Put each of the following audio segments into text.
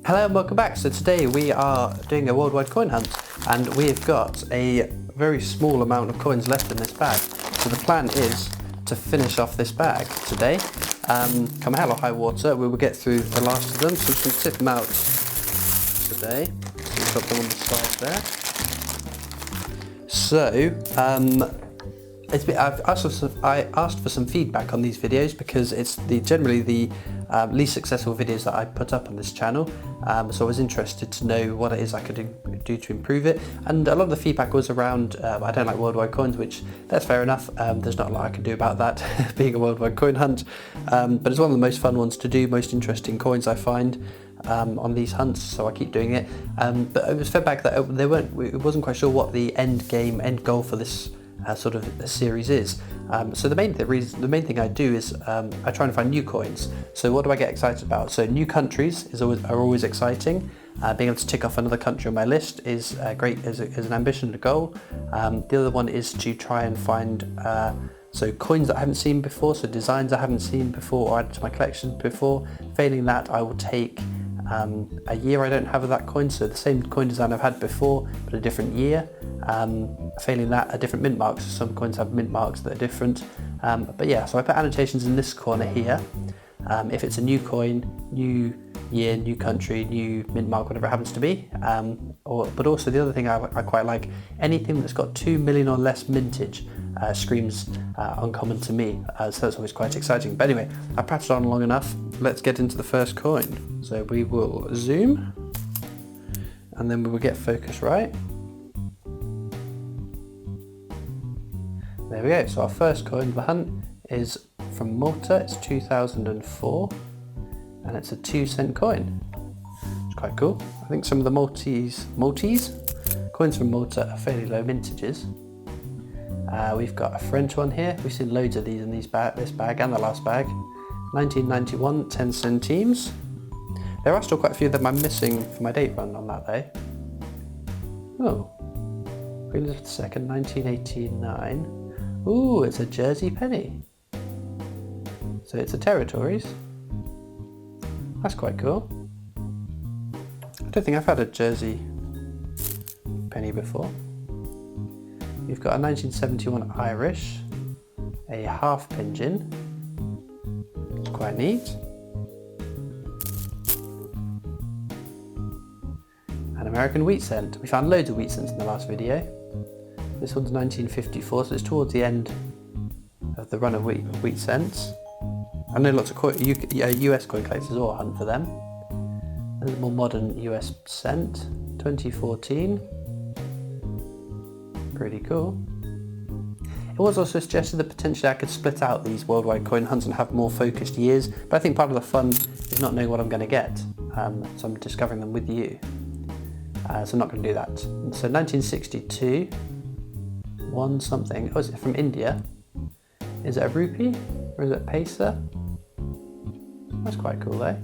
Hello and welcome back. So today we are doing a worldwide coin hunt and we've got a very small amount of coins left in this bag. So the plan is to finish off this bag today. Come hell or high water, we will get through the last of them, so we can tip them out today. So we've got them on the side there. So, I asked for some feedback on these videos because it's generally the least successful videos that I put up on this channel, so I was interested to know what it is I could do to improve it, and a lot of the feedback was around I don't like worldwide coins, which that's fair enough. There's not a lot I can do about that being a worldwide coin hunt, but it's one of the most fun ones to do, most interesting coins I find on these hunts, so I keep doing it. But it was fed back that it wasn't quite sure what the end goal for this sort of a series is. So the main thing I do is I try and find new coins. So what do I get excited about? So new countries are always exciting. Being able to tick off another country on my list is great as an ambition and a goal. The other one is to try and find so coins that I haven't seen before, so designs I haven't seen before or added to my collection before. Failing that, I will take a year I don't have of that coin, so the same coin design I've had before but a different year. Failing that, a different mint marks, so some coins have mint marks that are different. But yeah, so I put annotations in this corner here. If it's a new coin, new year, new country, new mint mark, whatever it happens to be. But also the other thing I quite like, anything that's got 2 million or less mintage screams uncommon to me, so that's always quite exciting. But anyway, I prattled on long enough, let's get into the first coin. So we will zoom, and then we will get focus right. There we go, so our first coin of the hunt is from Malta, it's 2004, and it's a 2-cent coin. It's quite cool. I think some of the Maltese coins from Malta are fairly low mintages. We've got a French one here, we've seen loads of these in this bag and the last bag. 1991, 10 centimes. There are still quite a few of them I'm missing for my date run on that though. Oh, Queen Elizabeth II, 1989. Ooh, it's a Jersey penny. So it's a territories. That's quite cool. I don't think I've had a Jersey penny before. You've got a 1971 Irish, a half pigeon. It's quite neat. An American wheat cent. We found loads of wheat cents in the last video. This one's 1954, so it's towards the end of the run of wheat cents. I know lots of US coin collectors all hunt for them. There's a more modern US cent, 2014. Pretty cool. It was also suggested that potentially I could split out these worldwide coin hunts and have more focused years, but I think part of the fun is not knowing what I'm going to get, so I'm discovering them with you. So I'm not going to do that. So 1962, one something. Oh, is it from India? Is it a rupee or is it a paisa? That's quite cool though.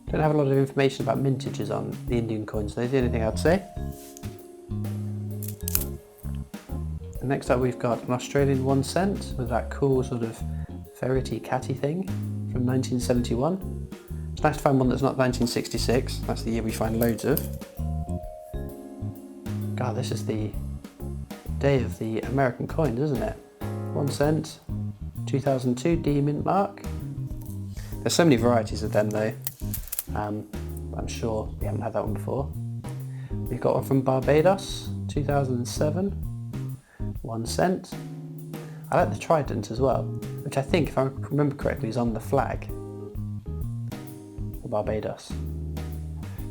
Don't have a lot of information about mintages on the Indian coins though, the only thing I'd say. And next up we've got an Australian 1 cent with that cool sort of ferrety catty thing from 1971. It's nice to find one that's not 1966, that's the year we find loads of. God, this is the day of the American coins, isn't it? 1 cent, 2002 D mint mark. There's so many varieties of them though. I'm sure we haven't had that one before. We've got one from Barbados, 2007, 1 cent. I like the trident as well, which I think, if I remember correctly, is on the flag for Barbados,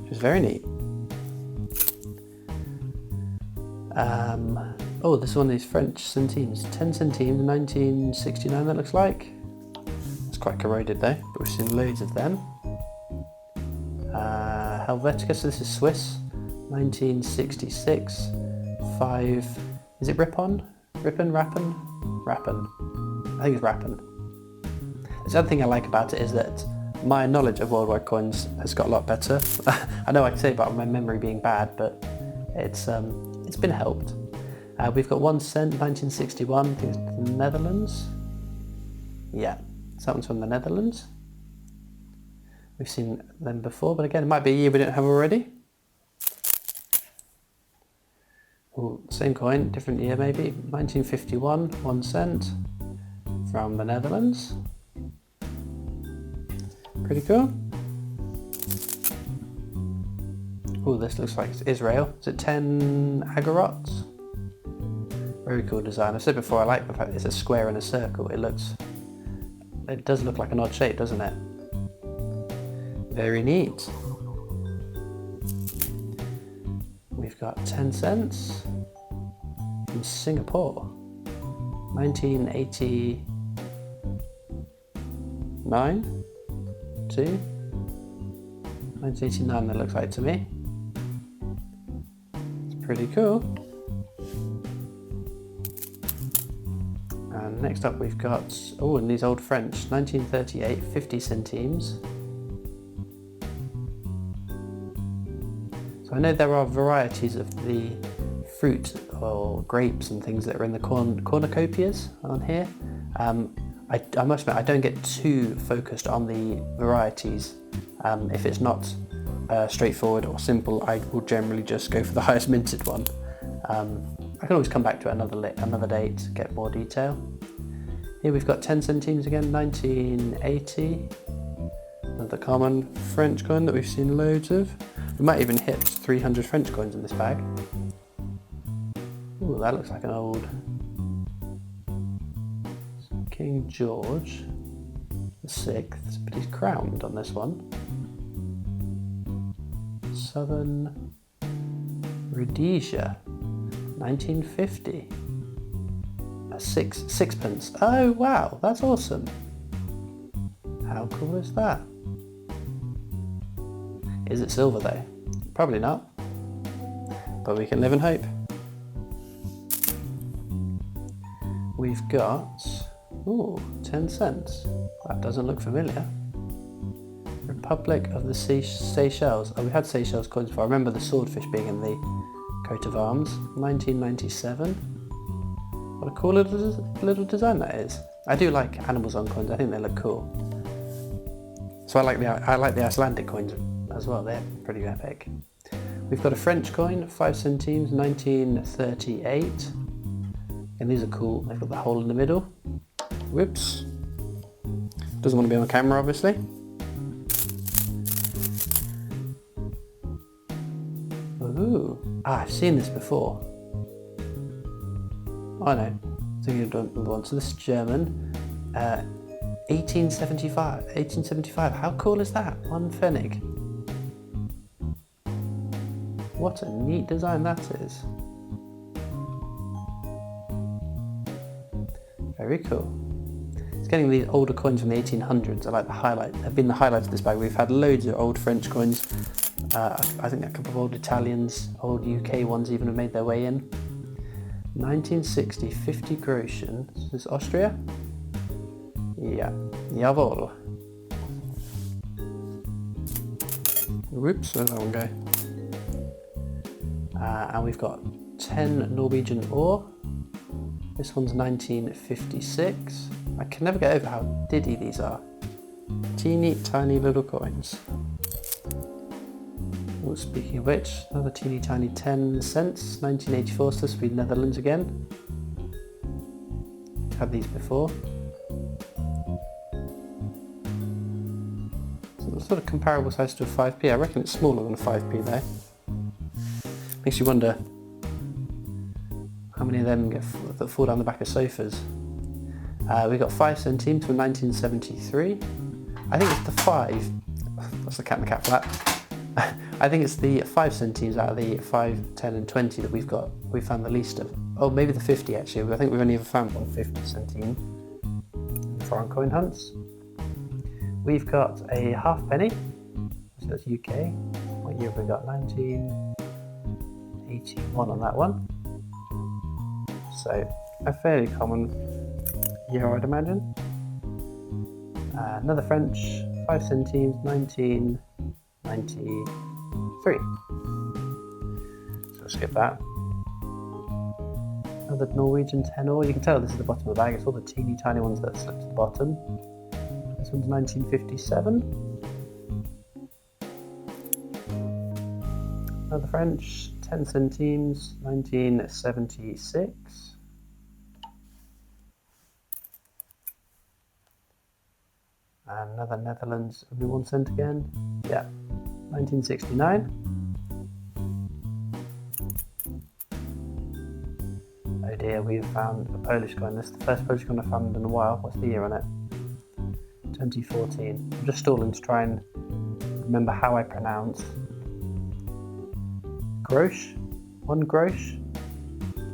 which is very neat. Oh, this one is French centimes, 10 centimes, 1969 that looks like. It's quite corroded though, but we've seen loads of them. Helvetica, so this is Swiss, 1966, 5, is it Ripon? Rappen? I think it's Rappen. The other thing I like about it is that my knowledge of worldwide coins has got a lot better. I know I can say about my memory being bad, but it's been helped. We've got 1 cent, 1961, I think it's the Netherlands. Yeah, so that one's from the Netherlands. We've seen them before, but again, it might be a year we don't have already. Ooh, same coin, different year maybe. 1951, 1 cent from the Netherlands. Pretty cool. Oh, this looks like it's Israel. Is it 10 agorots? Very cool design. I've said before, I like the fact that it's a square and a circle. It does look like an odd shape, doesn't it? Very neat. We've got 10 cents from Singapore. 1989? 1989 that looks like to me. It's pretty cool. And next up we've got, oh, and these old French, 1938, 50 centimes. So I know there are varieties of the fruit or grapes and things that are in the cornucopias on here. I must admit I don't get too focused on the varieties. If it's not straightforward or simple, I will generally just go for the highest minted one. I can always come back to it another day to get more detail. Here we've got 10 centimes again, 1980. Another common French coin that we've seen loads of. We might even hit 300 French coins in this bag. Ooh, that looks like an old King George VI, but he's crowned on this one. Southern Rhodesia, 1950. A sixpence. Oh wow, that's awesome. How cool is that? Is it silver though? Probably not, but we can live in hope. We've got, ooh, 10 cents. That doesn't look familiar. Republic of the Seychelles. Oh, we had Seychelles coins before. I remember the swordfish being in the coat of arms. 1997. What a cool little design that is. I do like animals on coins. I think they look cool. So I like the Icelandic coins as well. They're pretty epic. We've got a French coin, 5 centimes, 1938. And these are cool. They've got the hole in the middle. Whoops. Doesn't want to be on camera, obviously. Ooh. Ah, I've seen this before. Oh no. Thinking of another one. So this is German. 1875. How cool is that? 1 pfennig. What a neat design that is. Very cool. It's getting these older coins from the 1800s. I like the highlight. Have been the highlight of this bag. We've had loads of old French coins. I think a couple of old Italians, old UK ones even have made their way in. 1960, 50 Groschen. Is this Austria? Yeah. Jawohl. Whoops, where'd that one go? And we've got 10 Norwegian ore. This one's 1956. I can never get over how diddy these are. Teeny tiny little coins. Well, speaking of which, another teeny tiny 10 cents, 1984, so this will be Netherlands again. Had these before. So sort of comparable size to a 5p. I reckon it's smaller than a 5p though. Makes you wonder how many of them that fall down the back of sofas. We got 5 centimes from 1973. I think it's the 5. That's the cat in the cat flap. I think it's the 5 centimes out of the 5, 10 and 20 that we've found the least of. Oh, maybe the 50 actually. I think we've only ever found one 50 centime foreign coin hunts. We've got a halfpenny. So that's UK. What year have we got? 1981 on that one. So a fairly common year, I'd imagine. Another French, 5 centimes, 1993. So we'll skip that. Another Norwegian 10 ore. You can tell this is the bottom of the bag. It's all the teeny tiny ones that slip to the bottom. This one's 1957. Another French, 10 centimes, 1976. Another Netherlands, only 1 cent again. Yeah, 1969. Oh dear, we've found a Polish coin. This is the first Polish coin I found in a while. What's the year on it? 2014. I'm just stalling to try and remember how I pronounce grosch. 1 grosch.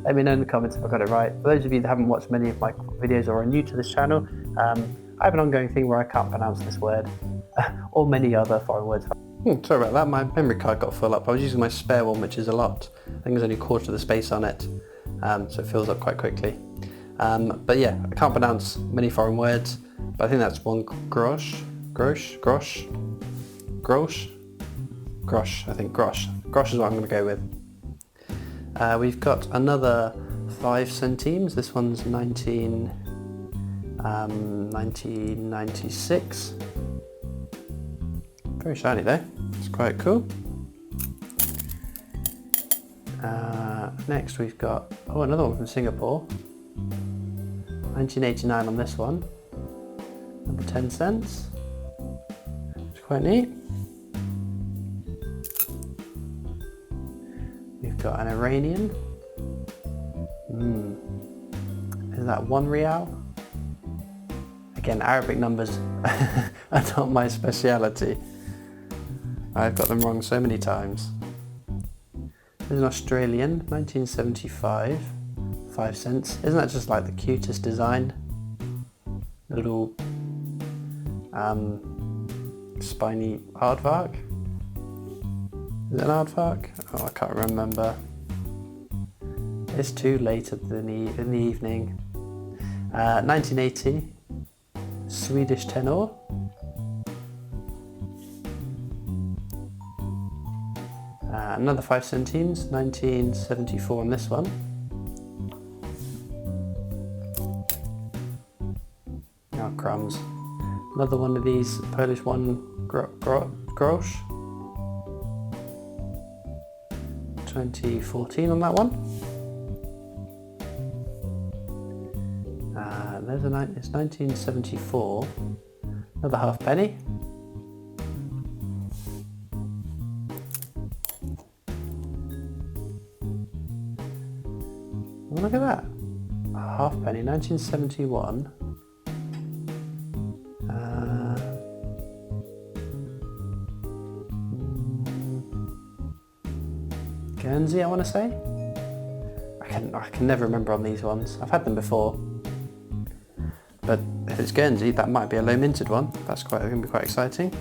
Let me know in the comments if I got it right. For those of you that haven't watched many of my videos or are new to this channel, I have an ongoing thing where I can't pronounce this word or many other foreign words. Sorry about that, my memory card got full up. I was using my spare one, which is a lot. I think there's only a quarter of the space on it, so it fills up quite quickly. But yeah, I can't pronounce many foreign words, but I think that's 1 grosch, grosch, grosch, grosch, grosch, I think grosch. Grosch is what I'm going to go with. We've got another 5 centimes. This one's 1996. Very shiny though, it's quite cool. Next we've got, another one from Singapore. 1989 on this one. Number 10 cents. It's quite neat. We've got an Iranian. Is that 1 real? Again, Arabic numbers are not my speciality. I've got them wrong so many times. There's an Australian, 1975, 5 cents. Isn't that just like the cutest design? Little spiny aardvark. Is it an aardvark? Oh, I can't remember. It's too late in the evening. 1980, Swedish tenor. Another 5 centimes, 1974 on this one. Oh crumbs. Another one of these Polish 1 grosch. 2014 on that one. It's 1974. Another halfpenny. Oh, look at that. A halfpenny, 1971. Guernsey, I want to say. I can never remember on these ones. I've had them before, but if it's Guernsey, that might be a low minted one. That's going to be quite exciting.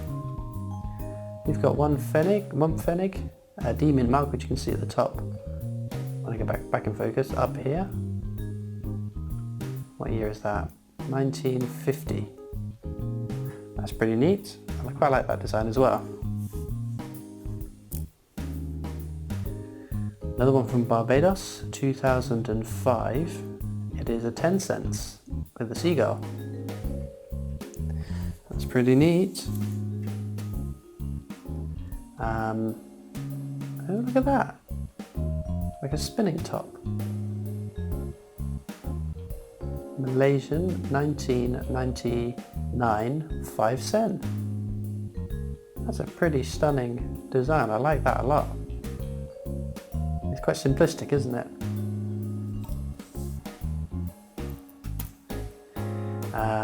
We've got 1 Mumpfennig, D-mint mark, which you can see at the top. When I go back in focus, up here. What year is that? 1950. That's pretty neat. And I quite like that design as well. Another one from Barbados, 2005. It is a 10 cents with a seagull. That's pretty neat. Oh, look at that. Like a spinning top. Malaysian, 1999, 5 cent. That's a pretty stunning design. I like that a lot. It's quite simplistic, isn't it?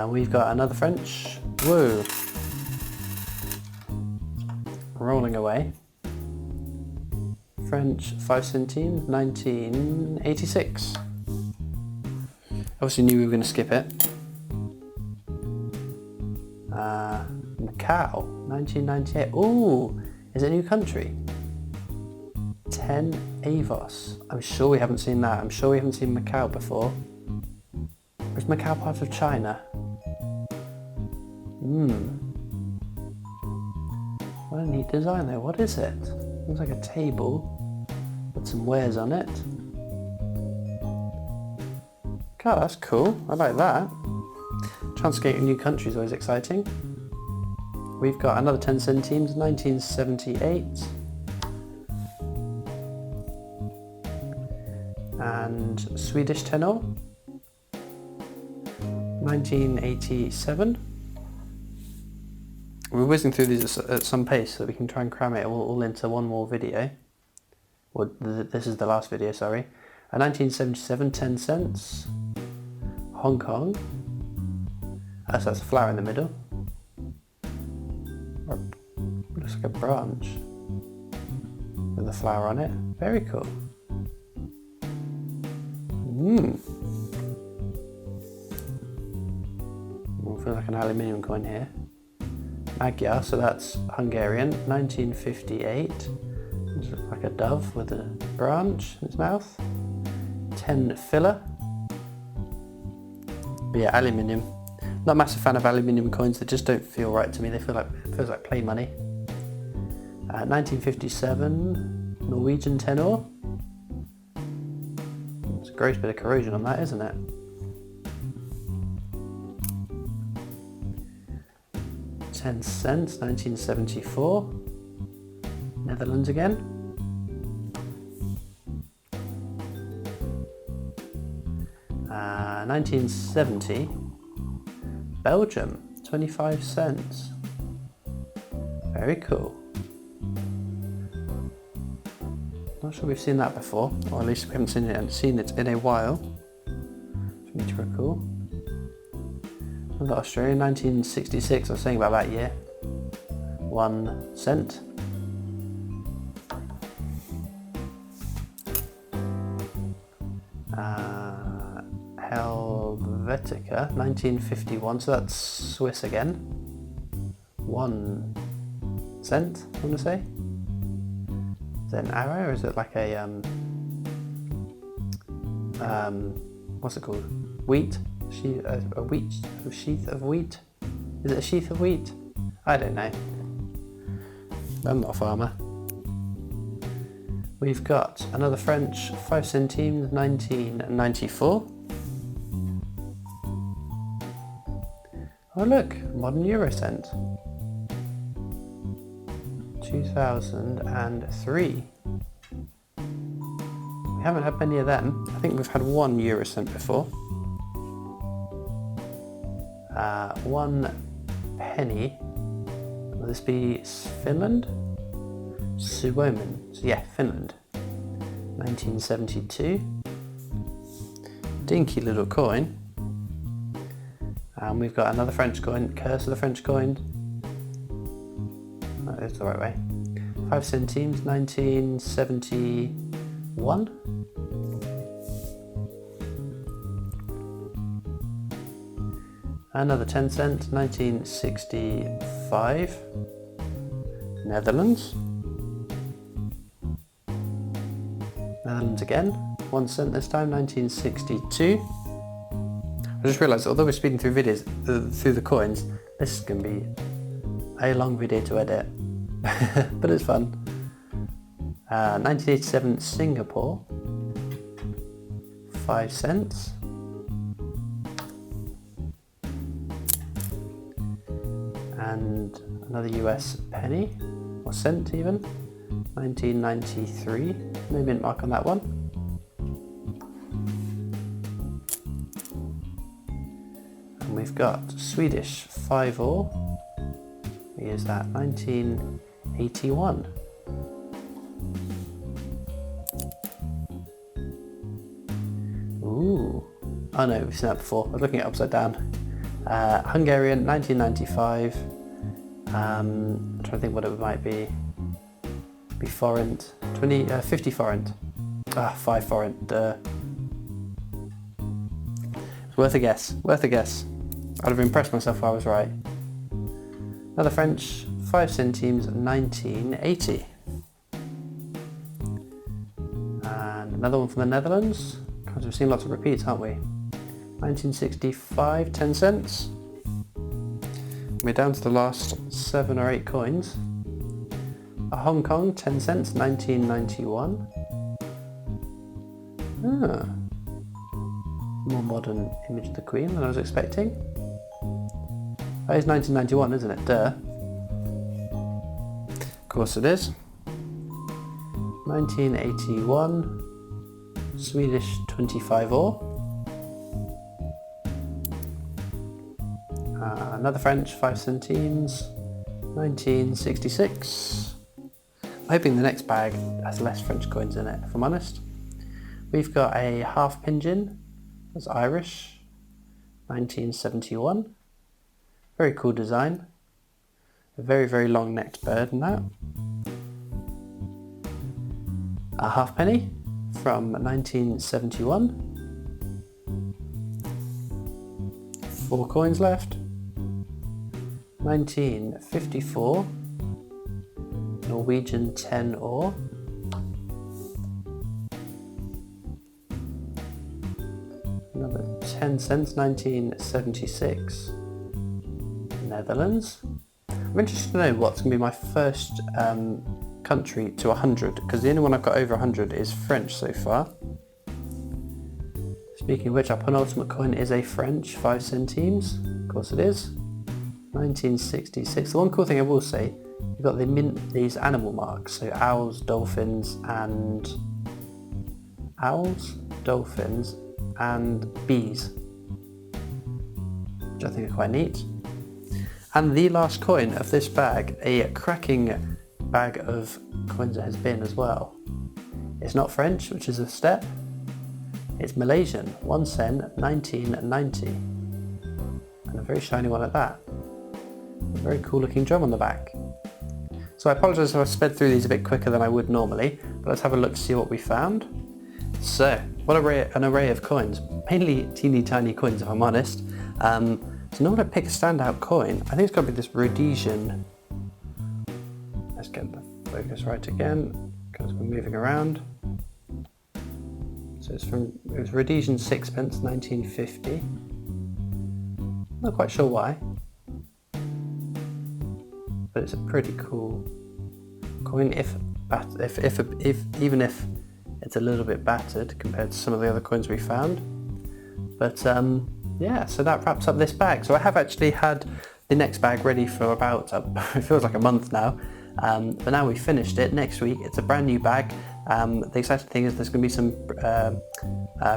We've got another French. Whoa. Rolling away. French 5 centimes, 1986. Obviously knew we were going to skip it. Macau, 1998. Ooh, is it a new country? 10 Avos. I'm sure we haven't seen that. I'm sure we haven't seen Macau before. Or is Macau part of China? What a neat design though. What is it? Looks like a table with some wares on it. God, that's cool. I like that. Chance to get a new country is always exciting. We've got another 10 centimes, 1978. and Swedish tenor, 1987. We're whizzing through these at some pace so that we can try and cram it all into one more video. Well, this is the last video, sorry. 1977, 10 cents. Hong Kong. So that's a flower in the middle. Or looks like a branch with a flower on it. Very cool. Feels like an aluminium coin here. Magyar, so that's Hungarian, 1958. Looks like a dove with a branch in its mouth. 10 filler. But yeah, aluminium. Not a massive fan of aluminium coins, they just don't feel right to me. They feels like play money. 1957, Norwegian tenor. It's a gross bit of corrosion on that, isn't it? $10, 1974. Netherlands again. Uh, 1970. Belgium, 25 cents. Very cool. Not sure we've seen that before, or at least we haven't seen it in a while. Which is pretty cool. We've got Australia, 1966, I was saying about that year. 1 cent. Helvetica, 1951, so that's Swiss again. 1 cent, I want to say. Is it an arrow or is it like a what's it called? Wheat? A sheath of wheat? Is it a sheath of wheat? I don't know. I'm not a farmer. We've got another French 5 centimes, 1994. Oh look, modern euro cent. 2003. We haven't had many of them. I think we've had 1 euro cent before. 1 penny. Will this be Finland? Suomen. So yeah, Finland. 1972. Dinky little coin. And we've got another French coin, Curse of the French coin. Oh, that's the right way. 5 centimes, 1971. Another 10 cent, 1965. Netherlands. Netherlands again. 1 cent this time, 1962. I just realised, although we're speeding through videos, through the coins, this is going to be a long video to edit, but it's fun. 1987 Singapore, 5 cents. And another US penny, or cent even, 1993, no mint mark on that one. And we've got Swedish 5 or. Here's that, 1981. Ooh, oh no, we've seen that before. I was looking at it upside down. Hungarian, 1995. I'm trying to think what it might be. Be forint. 50 forint. 5 forint. It's worth a guess. Worth a guess. I'd have impressed myself if I was right. Another French 5 centimes, 1980. And another one from the Netherlands. Because we've seen lots of repeats, haven't we? 1965, 10 cents. We're down to the last 7 or 8 coins. A Hong Kong, 10 cents, 1991. More modern image of the Queen than I was expecting. That is 1991, isn't it? Duh. Of course it is. 1981. Swedish 25 ore. Another French 5 centimes, 1966. I'm hoping the next bag has less French coins in it, if I'm honest. We've got a half pigeon, that's Irish, 1971. Very cool design. A very, very long necked bird in that. A halfpenny from 1971. 4 coins left. 1954. Norwegian 10 ore. Another 10 cents, 1976. Netherlands. I'm interested to know what's going to be my first country to 100, because the only one I've got over 100 is French so far. Speaking of which, our penultimate coin is a French 5 centimes. Of course it is. 1966. The one cool thing I will say, you've got these animal marks, so owls, dolphins, and bees, which I think are quite neat. And the last coin of this bag, a cracking bag of coins it has been as well. It's not French, which is a step. It's Malaysian, 1 cent, 1990. And a very shiny one at that. A very cool looking drum on the back. So I apologise if I sped through these a bit quicker than I would normally, but let's have a look to see what we found. So, what an array of coins. Mainly teeny tiny coins, if I'm honest. So now when I pick a standout coin, I think it's got to be this Rhodesian. Let's get the focus right again, because we're moving around. So it was Rhodesian sixpence, 1950. Not quite sure why, but it's a pretty cool coin. Even if it's a little bit battered compared to some of the other coins we found. But yeah, so that wraps up this bag. So I have actually had the next bag ready for about, it feels like a month now. But now we've finished it. Next week it's a brand new bag. The exciting thing is there's going to be some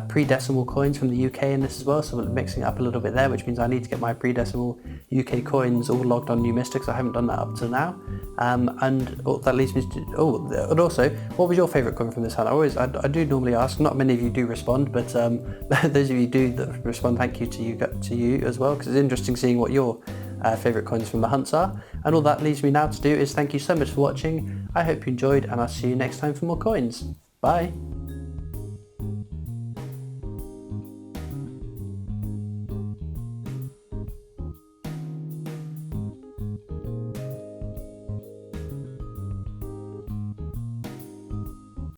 pre-decimal coins from the UK in this as well, so we're mixing it up a little bit there, which means I need to get my pre-decimal UK coins all logged on Numistics. I haven't done that up till now. And that leads me to, and also, what was your favourite coin from this hunt? I do normally ask, not many of you do respond, but those of you do that respond, thank you to you as well, because it's interesting seeing what your favourite coins from the hunts are. And all that leaves me now to do is thank you so much for watching. I hope you enjoyed, and I'll see you next time for more coins. Bye!